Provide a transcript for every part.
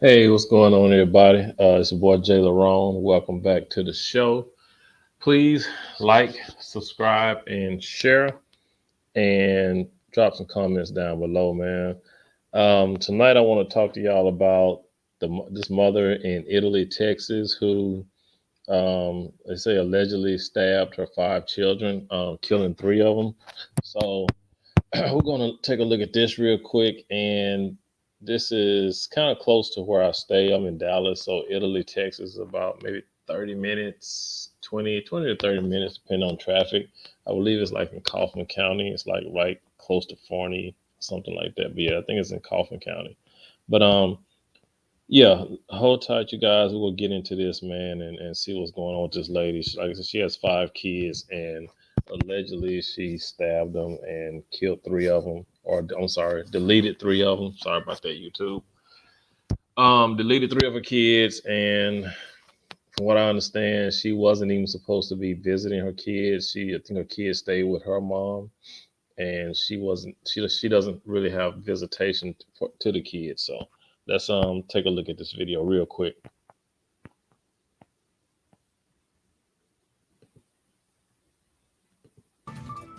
Hey, what's going on, everybody? It's your boy Jay Larone. Welcome back to the show. Please like, subscribe, and share, and drop some comments down below, man. Tonight, I want to talk to y'all about this mother in Italy, Texas, who they say allegedly stabbed her five children, killing three of them. So we're going to take a look at this real quick. And this is kind of close to where I stay. I'm in Dallas. So Italy, Texas is about maybe 30 minutes, 20 to 30 minutes, depending on traffic. I believe it's like in Kaufman County. It's like right close to Forney, something like that. But yeah, I think it's in Kaufman County. But yeah, hold tight, you guys. We'll get into this, man, and see what's going on with this lady. Like I said, she has five kids, and allegedly she stabbed them and killed three of them. Or I'm sorry, deleted three of them. Sorry about that, YouTube. Deleted three of her kids, and from what I understand, she wasn't even supposed to be visiting her kids. I think her kids stayed with her mom, and she wasn't. She doesn't really have visitation to the kids. So let's take a look at this video real quick.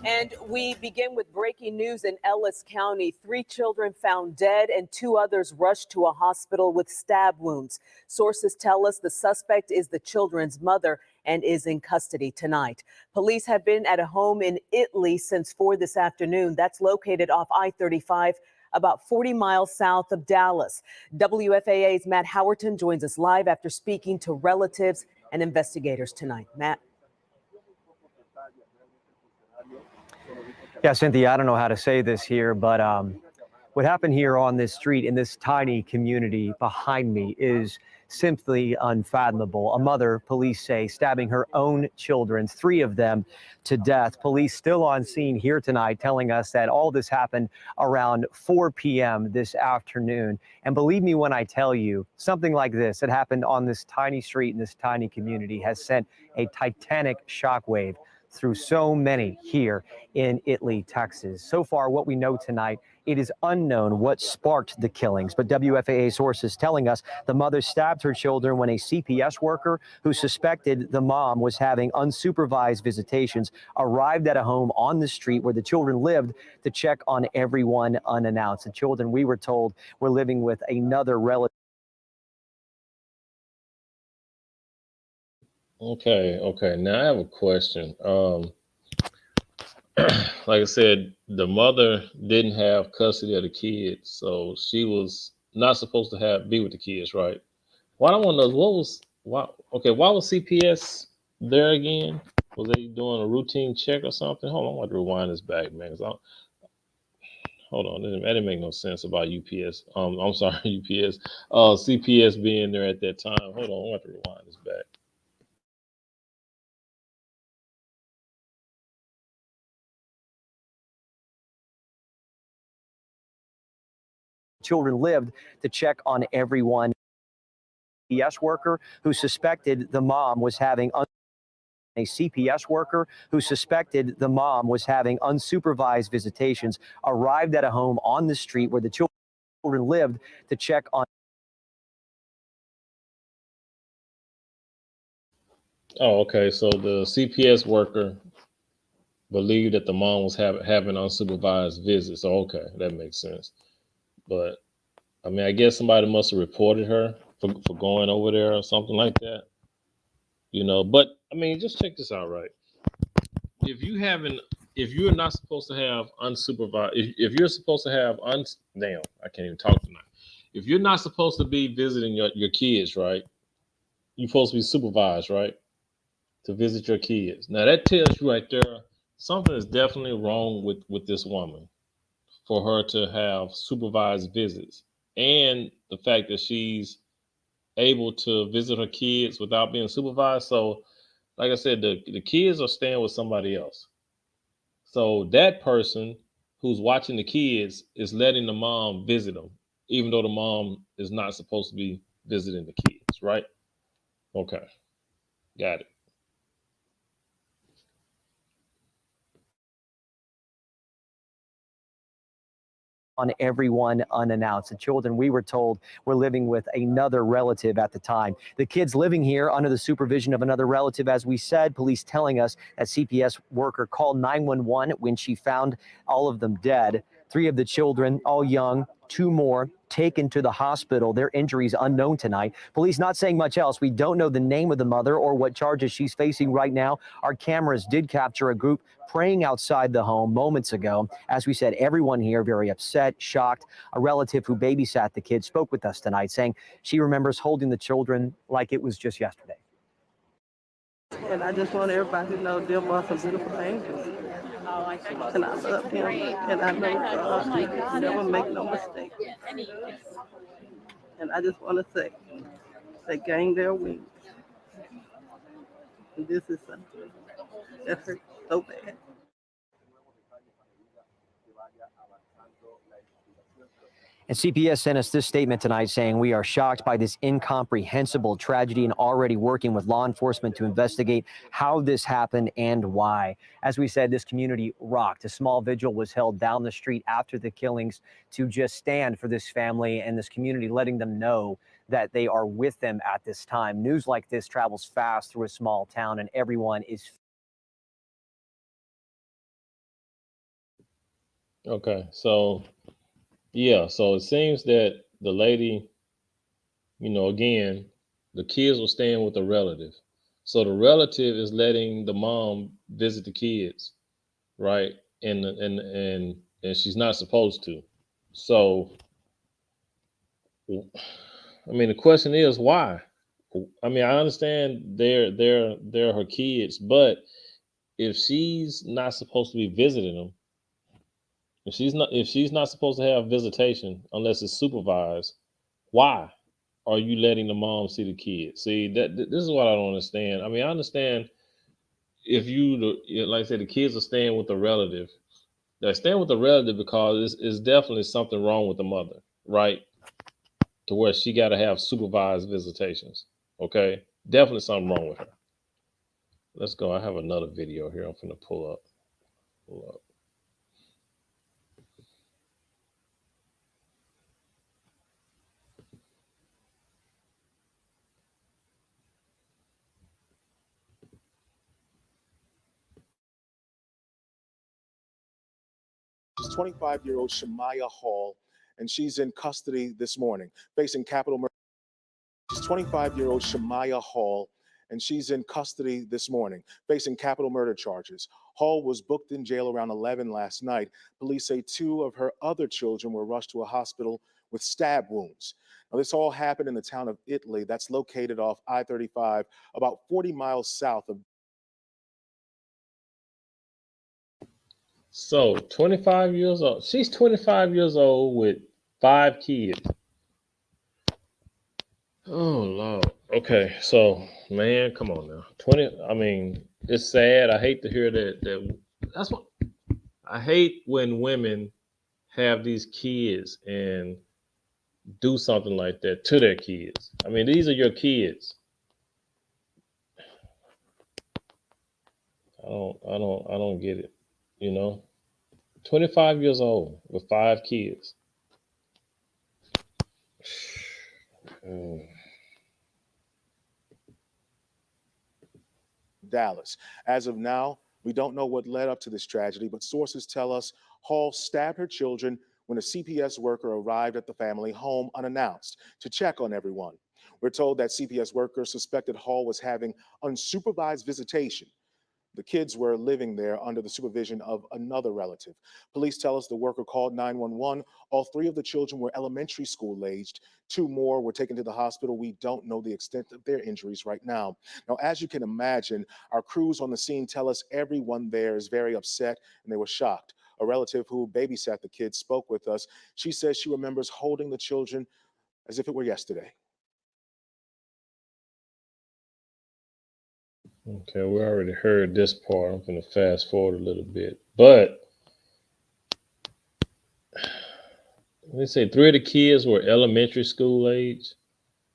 And we begin with breaking news in Ellis County. Three children found dead and two others rushed to a hospital with stab wounds. Sources tell us the suspect is the children's mother and is in custody tonight. Police have been at a home in Italy since 4 this afternoon. That's located off I-35, about 40 miles south of Dallas. WFAA's Matt Howerton joins us live after speaking to relatives and investigators tonight. Matt. Yeah, Cynthia, I don't know how to say this here, but what happened here on this street in this tiny community behind me is simply unfathomable. A mother, police say, stabbing her own children, three of them, to death. Police still on scene here tonight telling us that all this happened around 4 p.m. this afternoon. And believe me when I tell you, something like this that happened on this tiny street in this tiny community has sent a titanic shockwave through so many here in Italy, Texas. So far, what we know tonight, it is unknown what sparked the killings, but WFAA sources telling us the mother stabbed her children when a CPS worker who suspected the mom was having unsupervised visitations arrived at a home on the street where the children lived to check on everyone unannounced. The children, we were told, were living with another relative. Okay. Now I have a question. Like I said, the mother didn't have custody of the kids, so she was not supposed to be with the kids, right? What I want to know is why was CPS there again? Was they doing a routine check or something? Hold on, I want to rewind this back, man. Hold on, that didn't make no sense about UPS. I'm sorry, UPS. CPS being there at that time. Hold on, I want to rewind this back. Children lived to check on everyone. CPS worker who suspected the mom was having a CPS worker who suspected the mom was having unsupervised visitations arrived at a home on the street where the children lived to check on. Oh, okay. So the CPS worker believed that the mom was having unsupervised visits. So okay, that makes sense. But I mean, I guess somebody must have reported her for going over there or something like that. But I mean, just check this out, right? If you haven't, if you're not supposed to have unsupervised, if you're supposed to have damn, I can't even talk tonight. If you're not supposed to be visiting your kids, right? You're supposed to be supervised, right? To visit your kids. Now that tells you right there something is definitely wrong with this woman for her to have supervised visits, and the fact that she's able to visit her kids without being supervised. So, like I said, the kids are staying with somebody else. So that person who's watching the kids is letting the mom visit them, even though the mom is not supposed to be visiting the kids, right? Okay, got it. on everyone unannounced. The children, we were told, were living with another relative at the time. The kids living here under the supervision of another relative, as we said, police telling us that CPS worker called 911 when she found all of them dead. 3 of the children, all young, 2 more taken to the hospital. Their injuries unknown tonight. Police not saying much else. We don't know the name of the mother or what charges she's facing right now. Our cameras did capture a group praying outside the home moments ago. As we said, everyone here very upset, shocked. A relative who babysat the kids spoke with us tonight, saying she remembers holding the children like it was just yesterday. And I just want everybody to know them are some beautiful angels. And I love him. And I know God never make no mistake. And I just want to say, they gained their wings. And this is something that hurts so bad. And CPS sent us this statement tonight saying we are shocked by this incomprehensible tragedy and already working with law enforcement to investigate how this happened and why. As we said, this community rocked. A small vigil was held down the street after the killings to just stand for this family and this community, letting them know that they are with them at this time. News like this travels fast through a small town, and everyone is. Okay, so yeah, so it seems that the lady, again, the kids were staying with a relative. So the relative is letting the mom visit the kids, right? And she's not supposed to. So I mean the question is why? I mean, I understand they're her kids, but if she's not supposed to be visiting them, if she's not supposed to have visitation unless it's supervised, why are you letting the mom see the kids? See this is what I don't understand. I mean, I understand if like I said, the kids are staying with a relative. They're staying with a relative because it's definitely something wrong with the mother, right? To where she got to have supervised visitations. Okay, definitely something wrong with her. Let's go. I have another video here. I'm finna pull up. Pull up. She's 25-year-old Shemaya Hall, and she's in custody this morning, facing capital murder. She's 25-year-old Shemaya Hall, and she's in custody this morning, facing capital murder charges. Hall was booked in jail around 11 last night. Police say 2 of her other children were rushed to a hospital with stab wounds. Now, this all happened in the town of Italy that's located off I-35, about 40 miles south of. So 25 years old. She's 25 years old with 5 kids. Oh Lord. Okay, so man, come on now. 20. I mean, it's sad. I hate to hear that. That's what I hate when women have these kids and do something like that to their kids. I mean, these are your kids. I don't get it. You know, 25 years old with 5 kids. Mm. Dallas. As of now, we don't know what led up to this tragedy, but sources tell us Hall stabbed her children when a CPS worker arrived at the family home unannounced to check on everyone. We're told that CPS workers suspected Hall was having unsupervised visitation. The kids were living there under the supervision of another relative. Police tell us the worker called 911. All 3 of the children were elementary school aged. 2 more were taken to the hospital. We don't know the extent of their injuries right now. Now, as you can imagine, our crews on the scene tell us everyone there is very upset and they were shocked. A relative who babysat the kids spoke with us. She says she remembers holding the children as if it were yesterday. Okay, we already heard this part. I'm going to fast forward a little bit. But they say 3 of the kids were elementary school age.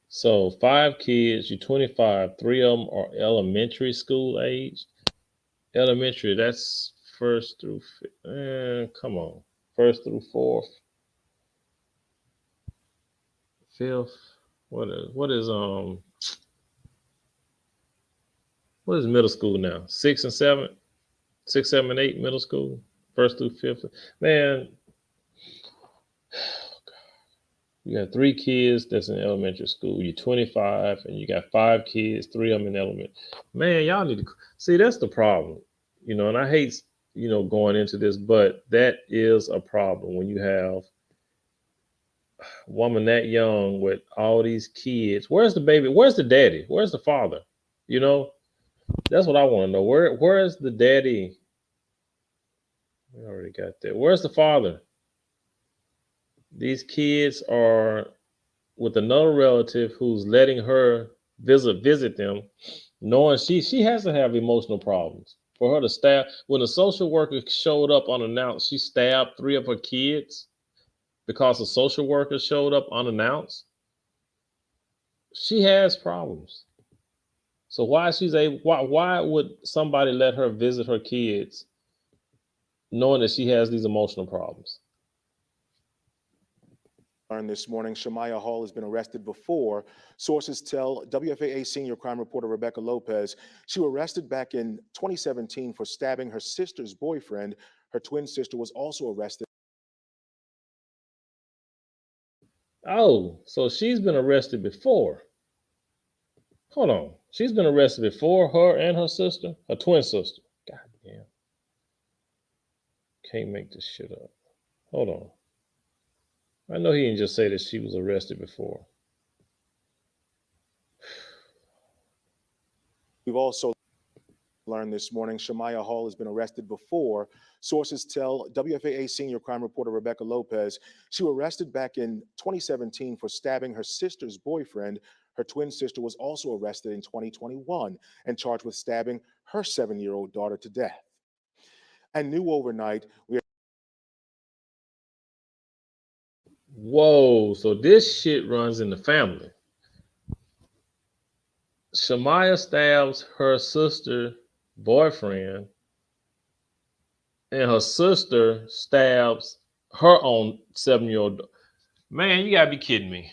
So 5 kids, you're 25. 3 of them are elementary school age. Elementary, that's first through come on, first through fourth. fifth. What is middle school now? 6 and 7, 6, 7, and 8 middle school, first through fifth. Man, you got 3 kids that's in elementary school. You're 25, and you got 5 kids, 3 of them in elementary. Man, y'all need to see. That's the problem, And I hate, going into this, but that is a problem when you have a woman that young with all these kids. Where's the baby? Where's the daddy? Where's the father? That's what I want to know. Where's the daddy? We already got that. Where's the father? These kids are with another relative who's letting her visit them, knowing she has to have emotional problems. For her to stab, when a social worker showed up unannounced, she stabbed 3 of her kids because a social worker showed up unannounced. She has problems. So why would somebody let her visit her kids knowing that she has these emotional problems? This morning, Shamaya Hall has been arrested before. Sources tell WFAA senior crime reporter Rebecca Lopez she was arrested back in 2017 for stabbing her sister's boyfriend. Her twin sister was also arrested. Oh, so she's been arrested before. Hold on. She's been arrested before, her and her sister, her twin sister. God damn. Can't make this shit up. Hold on. I know he didn't just say that she was arrested before. We've also learned this morning Shamaya Hall has been arrested before. Sources tell WFAA senior crime reporter Rebecca Lopez she was arrested back in 2017 for stabbing her sister's boyfriend. Her twin sister was also arrested in 2021 and charged with stabbing her 7-year-old daughter to death. And new overnight, Whoa, so this shit runs in the family. Shamaya stabs her sister boyfriend, and her sister stabs her own 7-year-old. Man, you gotta be kidding me.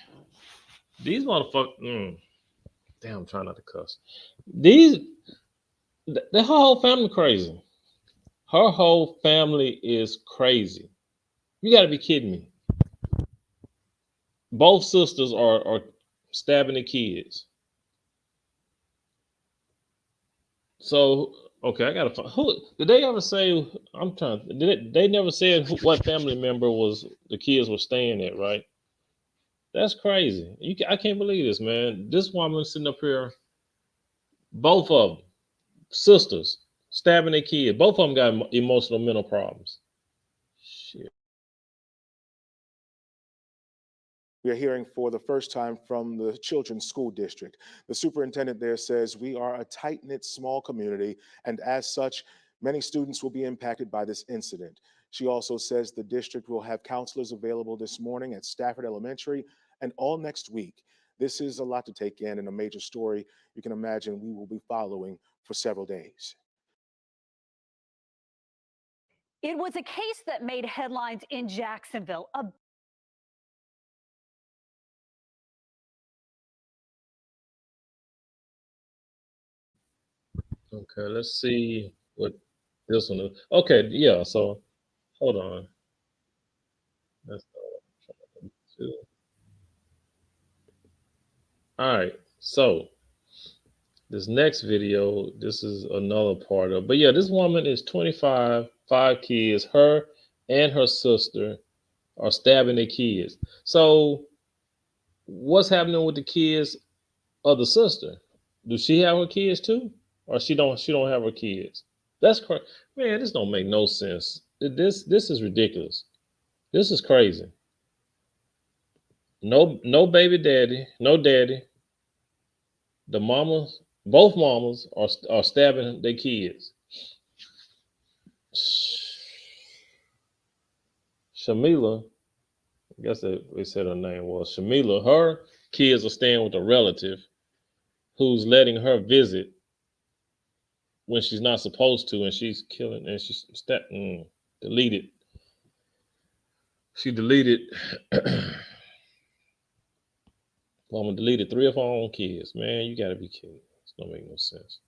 These motherfuckers. Damn, I'm trying not to cuss. The whole family crazy. Her whole family is crazy. You gotta be kidding me. Both sisters are stabbing the kids. So okay, I gotta find who did they ever say? I'm trying. They never said what family member was the kids were staying at, right? That's crazy. I can't believe this, man. This woman sitting up here, both of them sisters stabbing their kid. Both of them got emotional mental problems. Shit. we are hearing for the first time from the Children's School District. The superintendent there says we are a tight-knit small community, and as such, many students will be impacted by this incident. She also says the district will have counselors available this morning at Stafford Elementary and all next week. This is a lot to take in and a major story you can imagine we will be following for several days. It was a case that made headlines in Jacksonville. Okay, let's see what this one is. Okay, yeah. So hold on. That's two. All right. So this next video, this is another part of. But yeah, this woman is 25, 5 kids. Her and her sister are stabbing their kids. So what's happening with the kids of the sister? Do she have her kids too, or she don't? She don't have her kids. That's crazy, man. This don't make no sense. This is ridiculous. This is crazy. No baby daddy, no daddy. The mamas, both mamas are stabbing their kids. Shamila, I guess they said her name was Shamila. Her kids are staying with a relative who's letting her visit when she's not supposed to, and she's killing, and she's deleted. She deleted Mama deleted three of her own kids. Man, you gotta be kidding. It's gonna make no sense.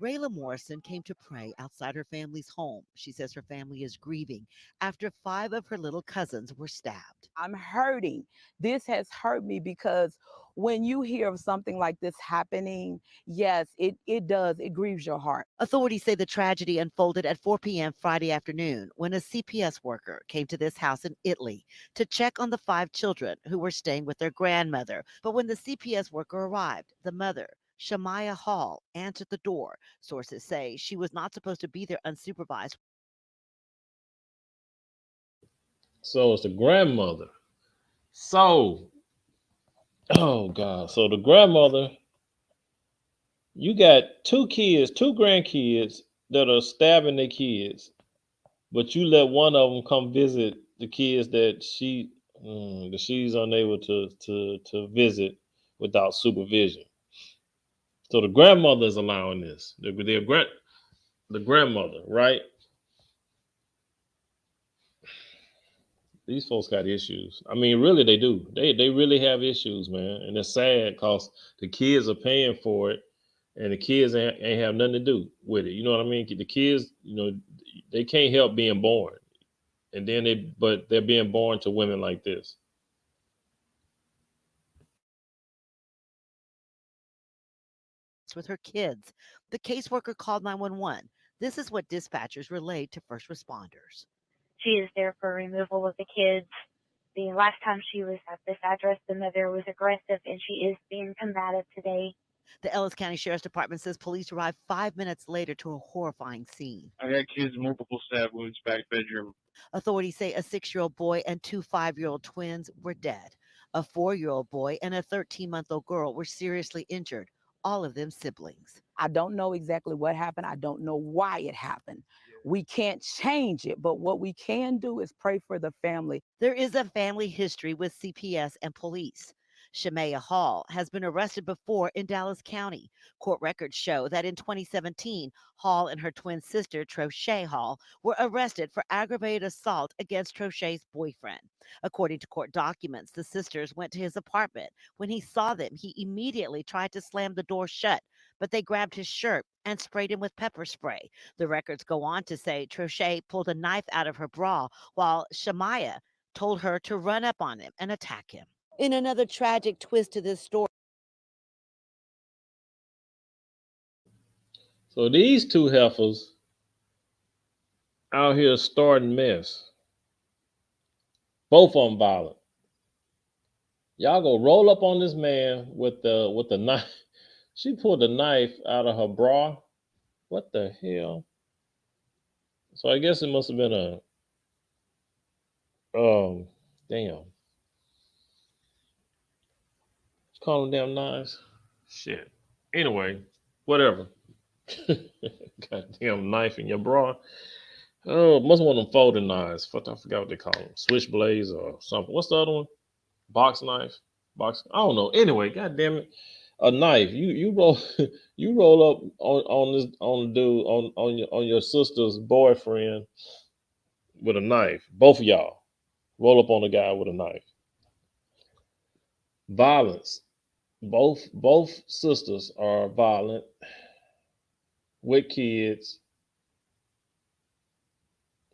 Rayla Morrison came to pray outside her family's home. She says her family is grieving after 5 of her little cousins were stabbed. I'm hurting. This has hurt me because when you hear of something like this happening, yes, it does. It grieves your heart. Authorities say the tragedy unfolded at 4 p.m. Friday afternoon when a CPS worker came to this house in Italy to check on the 5 children who were staying with their grandmother. But when the CPS worker arrived, the mother, Shamaya Hall, answered the door. Sources say she was not supposed to be there unsupervised. So it's the grandmother. So, oh God. So the grandmother, you got two kids, two grandkids that are stabbing their kids, but you let one of them come visit the kids that she's unable to visit without supervision. So the grandmother is allowing this. The grandmother, right? These folks got issues. I mean, really, they do. They really have issues, man, and it's sad because the kids are paying for it, and the kids ain't have nothing to do with it. You know what I mean? The kids, they can't help being born, and then but they're being born to women like this. With her kids. The caseworker called 911. This is what dispatchers relayed to first responders. She is there for removal of the kids. The last time she was at this address, the mother was aggressive and she is being combative today. The Ellis County Sheriff's Department says police arrived 5 minutes later to a horrifying scene. I got kids, multiple stab wounds, back bedroom. Authorities say a 6-year-old boy and 2 5-year-old twins were dead. A 4-year-old boy and a 13-month-old girl were seriously injured, all of them siblings. I don't know exactly what happened. I don't know why it happened. We can't change it, but what we can do is pray for the family. There is a family history with CPS and police. Shamaya Hall has been arrested before in Dallas County. Court records show that in 2017, Hall and her twin sister, Trochay Hall, were arrested for aggravated assault against Troché's boyfriend. According to court documents, the sisters went to his apartment. When he saw them, he immediately tried to slam the door shut, but they grabbed his shirt and sprayed him with pepper spray. The records go on to say Trochay pulled a knife out of her bra while Shamaya told her to run up on him and attack him. In another tragic twist to this story, So these two heifers out here starting mess. Both of them violent. Y'all go roll up on this man with the knife. She pulled the knife out of her bra. What the hell? So I guess it must have been damn. Call them damn knives. Shit. Anyway, whatever. Goddamn knife in your bra. Oh, must want them folding knives. I forgot what they call them. Switchblades or something. What's the other one? Box knife. Box. I don't know. Anyway, goddamn it, a knife. You roll you roll up on this on the dude on your sister's boyfriend with a knife. Both of y'all roll up on the guy with a knife. Violence. Both sisters are violent with kids.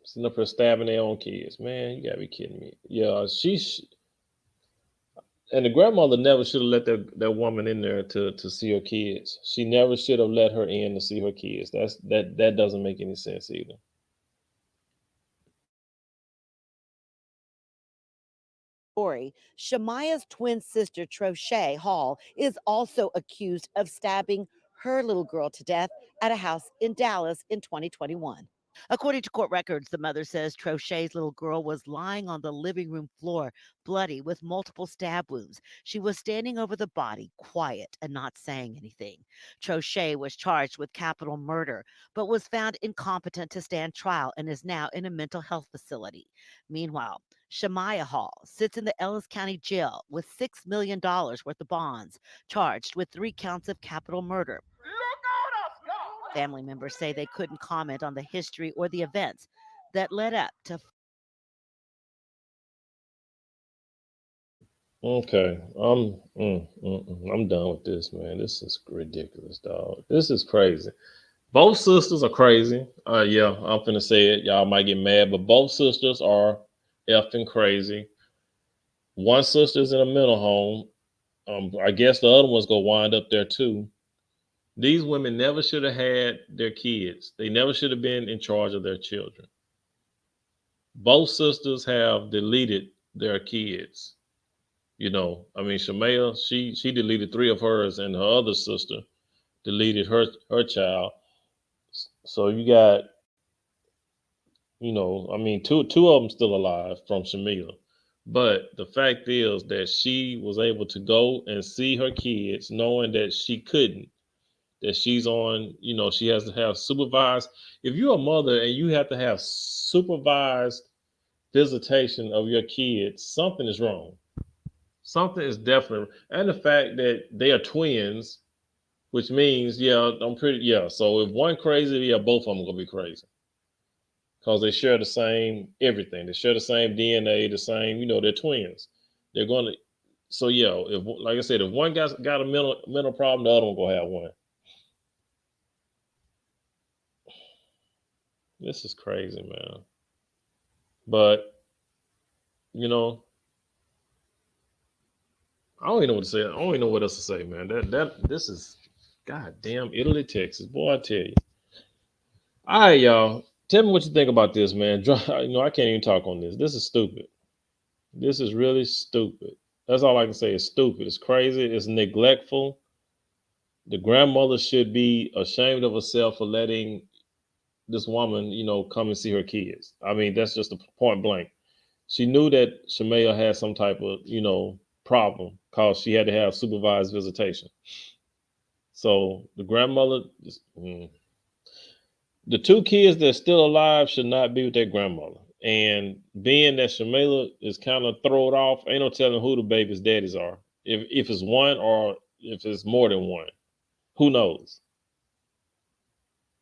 Sitting up here stabbing their own kids. Man, you gotta be kidding me. Yeah, and the grandmother never should have let that woman in there to see her kids. She never should have let her in to see her kids. That doesn't make any sense either. Shamaya's twin sister, Trochay Hall, is also accused of stabbing her little girl to death at a house in Dallas in 2021. According to court records, the mother says Troché's little girl was lying on the living room floor, bloody with multiple stab wounds. She was standing over the body, quiet and not saying anything. Trochay was charged with capital murder, but was found incompetent to stand trial and is now in a mental health facility. Meanwhile, Shamaya Hall sits in the Ellis County Jail with $6 million worth of bonds, charged with 3 counts of capital murder. Family members say they couldn't comment on the history or the events that led up to. Okay, I'm done with this, man. This is ridiculous, dog. This is crazy. Both sisters are crazy. Yeah, I'm finna say it. Y'all might get mad, but both sisters are effing crazy. One sister's in a mental home. I guess the other one's gonna wind up there too. These women never should have had their kids. They never should have been in charge of their children. Both sisters have deleted their kids. I mean, Shamaya, she deleted three of hers, and her other sister deleted her child. So you got, I mean, two of them still alive from Shamila. But the fact is that she was able to go and see her kids, knowing that she couldn't, that she's on, she has to have supervised. If you're a mother and you have to have supervised visitation of your kids, something is wrong. Something is definitely, and the fact that they are twins, which means, yeah, I'm pretty, yeah. So if one crazy, yeah, both of them gonna be crazy because they share the same everything. They share the same DNA, the same, they're twins. They're gonna, so yeah. If, like I said, if one got a mental problem, the other one gonna have one. This is crazy, man. But you know, I don't even know what to say. I don't even know what else to say, man. This is goddamn Italy, Texas, boy. I tell you. All right, y'all. Tell me what you think about this, man. I can't even talk on this. This is stupid. This is really stupid. That's all I can say. It's stupid. It's crazy. It's neglectful. The grandmother should be ashamed of herself for letting this woman, come and see her kids. I mean, that's just a point blank. She knew that Shamaya had some type of, problem because she had to have supervised visitation. So the grandmother, the two kids that's still alive should not be with their grandmother. And being that Shamela is kind of thrown off, ain't no telling who the baby's daddies are. If it's one or if it's more than one, who knows?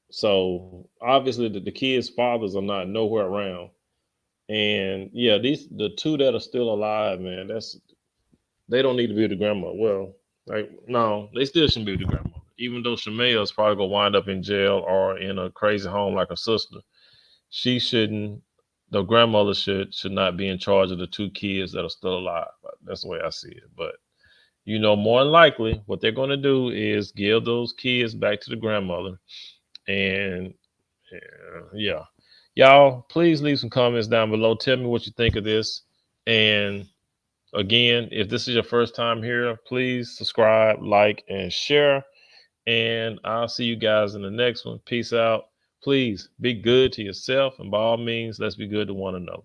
So obviously the kids' fathers are not nowhere around. And yeah, the two that are still alive, man, they don't need to be with the grandma. Well, like no, they still shouldn't be with the grandma. Even though Shamea is probably gonna wind up in jail or in a crazy home like her sister, she shouldn't. The grandmother should not be in charge of the two kids that are still alive. That's the way I see it. But more than likely, what they're gonna do is give those kids back to the grandmother. And yeah, y'all, please leave some comments down below. Tell me what you think of this. And again, if this is your first time here, please subscribe, like, and share. And I'll see you guys in the next one. Peace out. Please be good to yourself. And by all means, let's be good to one another.